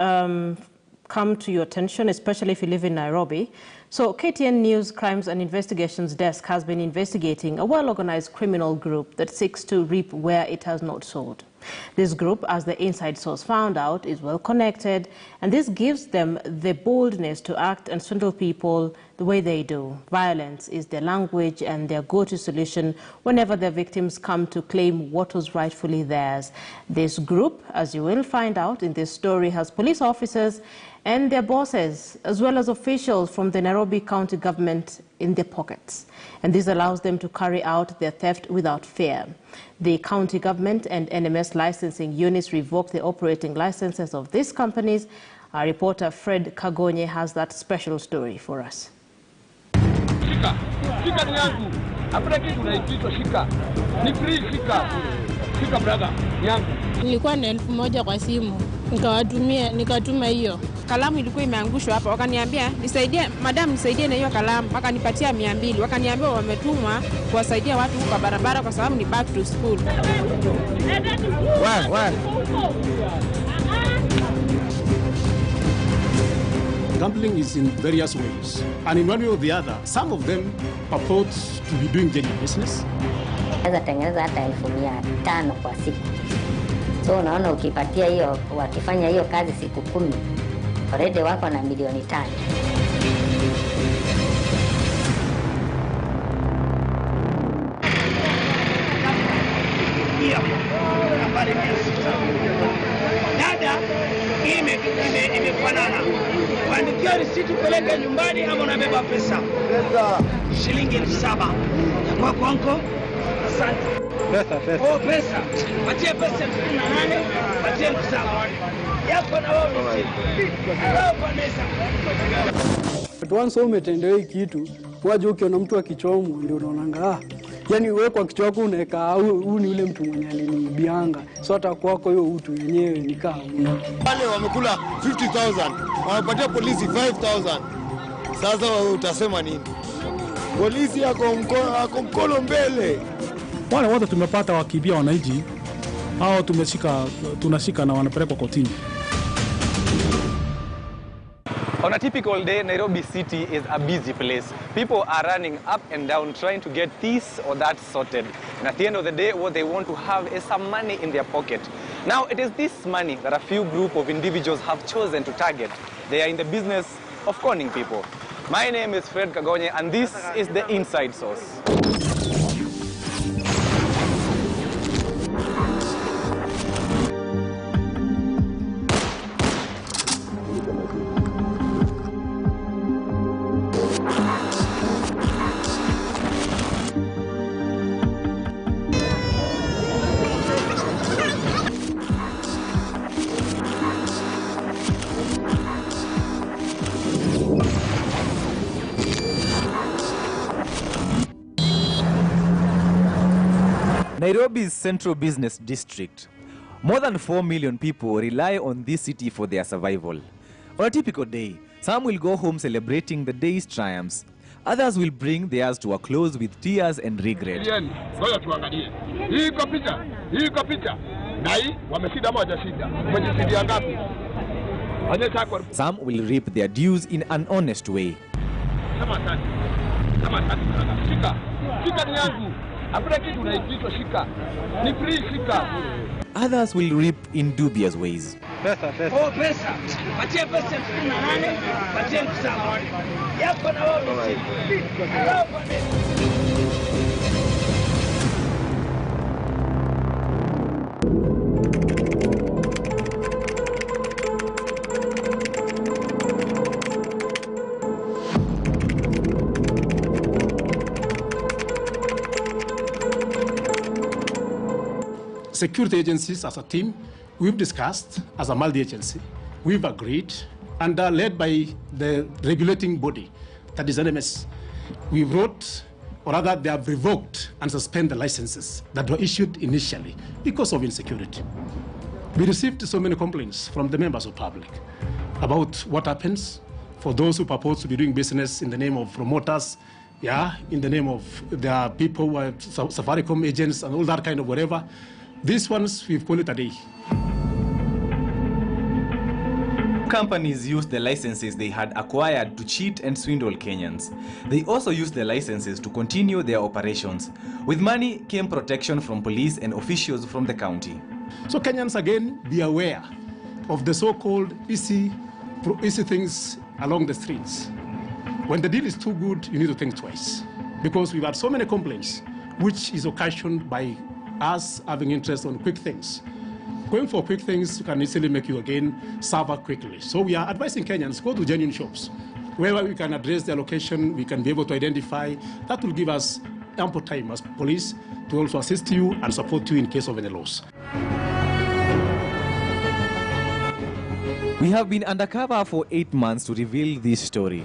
come to your attention, especially if you live in Nairobi. So KTN News Crimes and Investigations Desk has been investigating a well-organized criminal group that seeks to reap where it has not sowed. This group, as the inside source found out, is well connected, and this gives them the boldness to act and swindle people the way they do. Violence is their language and their go-to solution whenever their victims come to claim what was rightfully theirs. This group, as you will find out in this story, has police officers and their bosses, as well as officials from the Nairobi County government in their pockets. And this allows them to carry out their theft without fear. The county government and NMS licensing units revoked the operating licenses of these companies. Our reporter Fred Kagonye has that special story for us. Shika ni yangu. Hakuna kitu unaitwa shika. Ni free shika. Shika brother, yangu. Nilikuwa na 1000 kwa simu. Nikatuma hiyo. Kalamu ilikuwa imeangushwa hapa. Wakaniambia, "Nisaidie, madam, nisaidie na hiyo kalamu." Wakanipatia 200. Wakaniambia wametumwa kuwasaidia watu kwa barabara kwa sababu ni back to school. Gambling is in various ways, and in one way or the other, some of them purport to be doing genuine business. Naweza tengeneza hata 1500 kwa siku. So unaona ukipatia hiyo, wakifanya hiyo kazi siku 10, already wako na milioni 5. Dada, imefanana. Waandikia risiti peleke nyumbani ama unabeba pesa? Shilingi 7,000. Kwa kwanko? Asante. Pesa. Oh, pesa. Patia pesa 18, patia 7,000. Yako na wao risiti. Tuanze umetendewa kitu, waje ukiona mtu akichomwa ndio unaonanga yani wewe kwa kichwa chako unaweka huu ni yule mtu mwenye alinibianga. So hata kwako hiyo utu yenyewe ni kama wale wamekula 50,000, wanapatia polisi 5,000. Sasa wewe utasema nini? Polisi yako mkono mbele. Wale wote tumepata wakibia wananchi hao tunashika na wanapelekwa kotini. On a typical day, Nairobi City is a busy place. People are running up and down trying to get this or that sorted. And at the end of the day, what they want to have is some money in their pocket. Now, it is this money that a few group of individuals have chosen to target. They are in the business of conning people. My name is Fred Kagonye, and this is the Inside Source. Nairobi's central business district. More than 4 million people rely on this city for their survival. On a typical day, some will go home celebrating the day's triumphs. Others will bring theirs to a close with tears and regret. Some will reap their dues in an honest way. Others will reap in dubious ways. Oh, pesa. Patia pesa 18, patia 7,000. Yako na wao risiti. Security agencies as a team, we've discussed as a multi-agency, we've agreed, and are led by the regulating body, that is NMS. We wrote, or rather they have revoked and suspended the licenses that were issued initially because of insecurity. We received so many complaints from the members of public about what happens for those who purport to be doing business in the name of promoters, in the name of their people who are Safaricom agents and all that kind of whatever. These ones, we've called it a day. companies used the licenses they had acquired to cheat and swindle Kenyans. They also used the licenses to continue their operations. With money came protection from police and officials from the county. So Kenyans, again, be aware of the so-called easy things along the streets. When the deal is too good, you need to think twice. Because we've had so many complaints, which is occasioned by us having interest on quick things. Going for quick things can easily make you again suffer quickly. So we are advising Kenyans, go to genuine shops. Wherever we can address their location, we can be able to identify. That will give us ample time as police to also assist you and support you in case of any loss. We have been undercover for 8 months to reveal this story.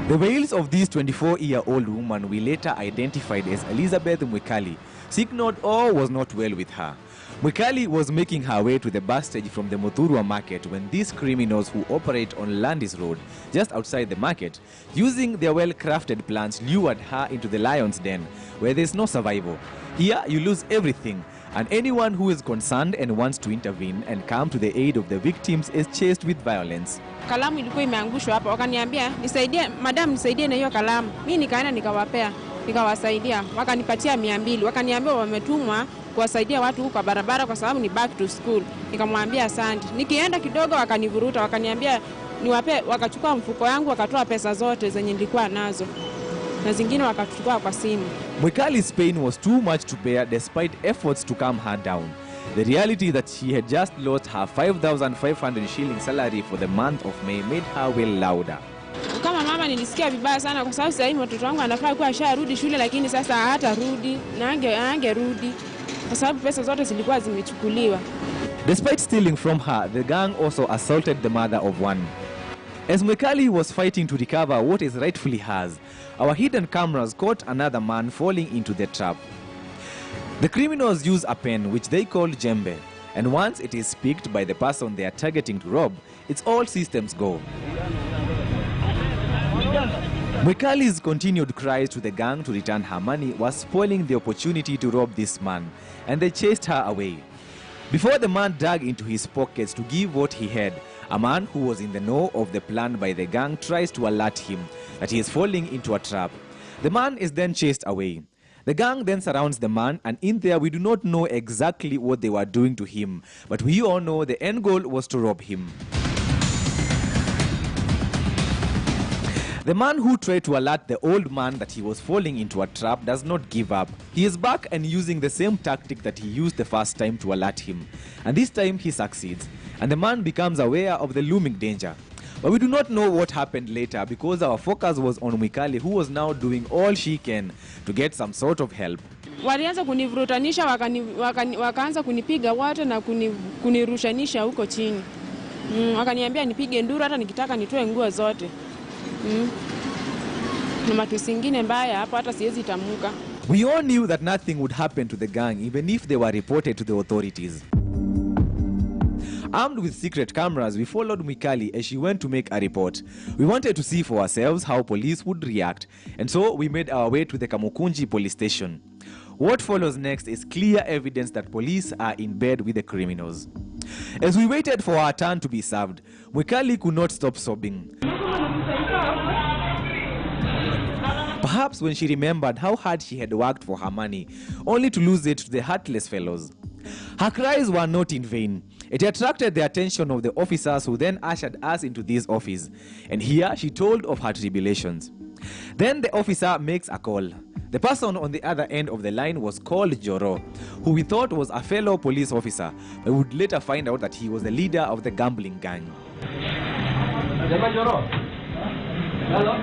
The wails of this 24-year-old woman we later identified as Elizabeth Mwikali signaled all was not well with her. Mwikali was making her way to the bus stage from the Muthurwa market when these criminals who operate on Landis Road, just outside the market, using their well-crafted plans, lured her into the lion's den, where there's no survival. Here, you lose everything, and anyone who is concerned and wants to intervene and come to the aid of the victims is chased with violence. Kalamu ilikuwa imeangushwa hapa, wakaniambia nisaidie, madam nisaidie na hiyo kalamu. Mimi nikaenda nikawapea, nikawasaidia, wakanipatia 200, wakaniambia wametumwa kuwasaidia watu huko kwa barabara kwa sababu ni back to school. Nikamwambia asante. Nikienda kidogo wakanivuruta, wakaniambia niwape, wakachukua mfuko yangu, wakatoa pesa zote zenye nilikuwa nazo. Na zingine wakachukua kwa simu. Mwikali's pain was too much to bear despite efforts to calm her down. The reality that she had just lost her 5,500 shilling salary for the month of May made her well louder. Kama mama nilisikia vibaya sana kwa sababu sasa hivi mtoto wangu anafaa kuwa asharudi shule, lakini sasa hatarudi na angerudi kwa sababu pesa zote zilikuwa zimechukuliwa. Despite stealing from her, the gang also assaulted the mother of one. As Mwikali was fighting to recover what is rightfully hers, our hidden cameras caught another man falling into the trap. The criminals use a pen which they call jembe, and once it is picked by the person they are targeting to rob, it's all systems go. Mwikali's continued cries to the gang to return her money was spoiling the opportunity to rob this man, and they chased her away. Before the man dug into his pockets to give what he had, a man who was in the know of the plan by the gang tries to alert him that he is falling into a trap. The man is then chased away. The gang then surrounds the man, and in there we do not know exactly what they were doing to him, but we all know the end goal was to rob him. The man who tried to alert the old man that he was falling into a trap does not give up. He is back and using the same tactic that he used the first time to alert him. And this time he succeeds, and the man becomes aware of the looming danger. But we do not know what happened later because our focus was on Mwikali, who was now doing all she can to get some sort of help. Walianza kunivurutanisha, wakaanza kunipiga wote na kunirushanisha huko chini. Wakaniambia nipige nduru hata nikitaka nitoe nguo zote. Na matusi ingine mbaya hapo hata siwezi tamuka. We all knew that nothing would happen to the gang even if they were reported to the authorities. Armed with secret cameras, we followed Mwikali as she went to make a report. We wanted to see for ourselves how police would react, and so we made our way to the Kamukunji police station. What follows next is clear evidence that police are in bed with the criminals. As we waited for our turn to be served, Mwikali could not stop sobbing. Perhaps when she remembered how hard she had worked for her money, only to lose it to the heartless fellows. Her cries were not in vain. It attracted the attention of the officers who then ushered us into this office. And here she told of her tribulations. Then the officer makes a call. The person on the other end of the line was called Joro, who we thought was a fellow police officer, but we would later find out that he was the leader of the gambling gang. Joro. Hello?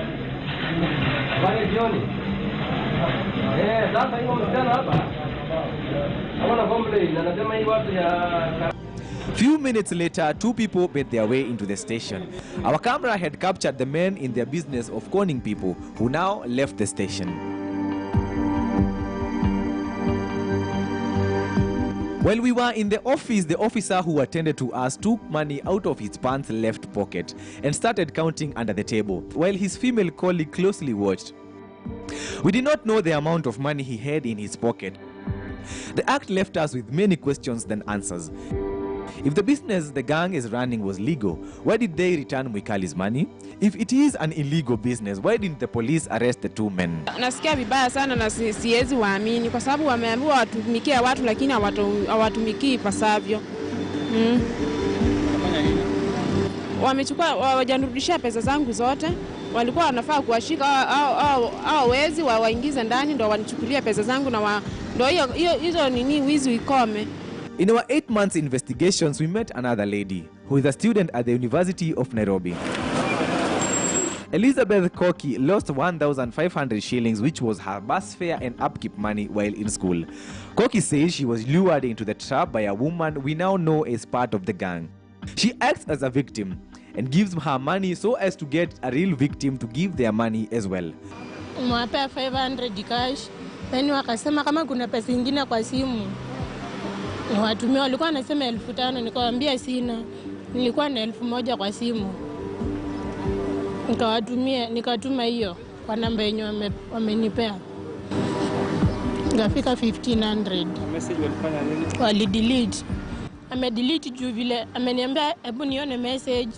Few minutes later, two people made their way into the station. Our camera had captured the men in their business of conning people, who now left the station. While we were in the office, the officer who attended to us took money out of his pants left pocket and started counting under the table, while his female colleague closely watched. We did not know the amount of money he had in his pocket. The act left us with many questions than answers. If the business the gang is running was legal, why did they return Mwikali's money? If it is an illegal business, why didn't the police arrest the two men? Nasikia vibaya sana na siwezi waamini kwa sababu wameambiwa watumikie watu lakini hawatumikii pasavyo. Wamechukua wajanirudishia pesa zangu zote. Walikuwa wanafaa kuwashika hao wezi waingize ndani ndio wanichukulie pesa zangu na ndio hizo nini wizi ikome. In our 8 months investigations, we met another lady who is a student at the University of Nairobi. Elizabeth Koki lost 1,500 shillings, which was her bus fare and upkeep money while in school. Koki says she was lured into the trap by a woman we now know is part of the gang. She acts as a victim and gives her money so as to get a real victim to give their money as well. Mwapea 500 cash, then wakasema kama kuna pesa nyingine kwa simu. Watumia walikuwa wanasema 5,000, nikamwambia sina. Nilikuwa na 1,000 kwa simu. Nikatuma hiyo kwa namba yenye wamenipea. Ngafika 1,500. Message walifanya nini? Walidelete. Amedelete juu vile ameniambia hebu nione message,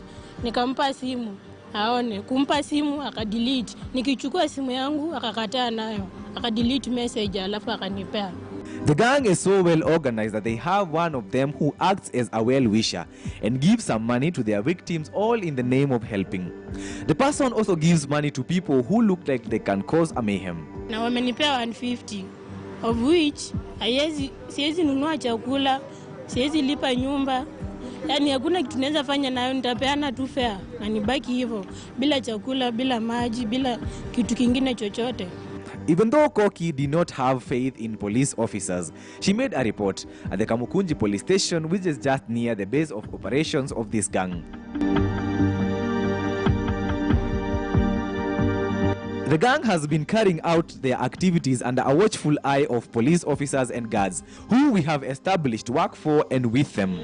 nikampa simu. Aone, kumpa simu akadelete. Nikichukua simu yangu akakataa nayo. Akadelete message alafu akanipea. The gang is so well organized that they have one of them who acts as a well-wisher and gives some money to their victims, all in the name of helping. The person also gives money to people who look like they can cause a mayhem. Na wamenipea 150, of which siwezi nunua chakula, siwezi lipa nyumba. Yani hakuna kitu naweza fanya nayo, nitapeana tu fare na nibaki hivyo bila chakula, bila maji, bila kitu kingine chochote. Even though Koki did not have faith in police officers, she made a report at the Kamukunji police station, which is just near the base of operations of this gang. The gang has been carrying out their activities under a watchful eye of police officers and guards, who we have established work for and with them.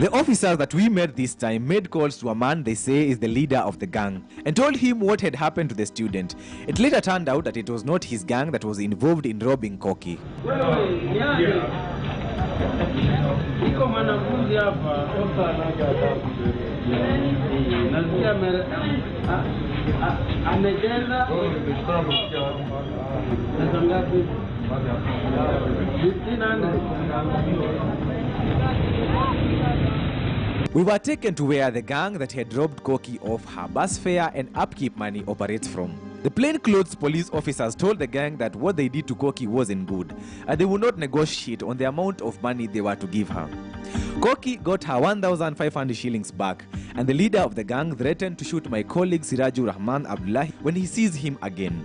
The officers that we met this time made calls to a man they say is the leader of the gang and told him what had happened to the student. It later turned out that it was not his gang that was involved in robbing Koki. We were taken to where the gang that had robbed Koki of her bus fare and upkeep money operates from. The plainclothes police officers told the gang that what they did to Koki wasn't good, and they would not negotiate on the amount of money they were to give her. Koki got her 1,500 shillings back, and the leader of the gang threatened to shoot my colleague Siraju Rahman Abdullahi when he sees him again.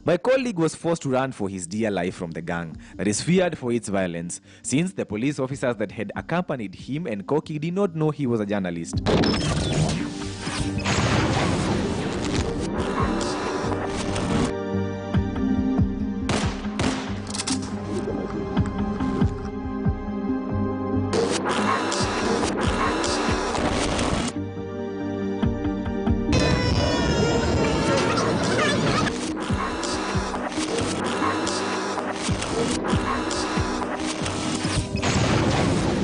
My colleague was forced to run for his dear life from the gang that is feared for its violence, since the police officers that had accompanied him and Koki did not know he was a journalist.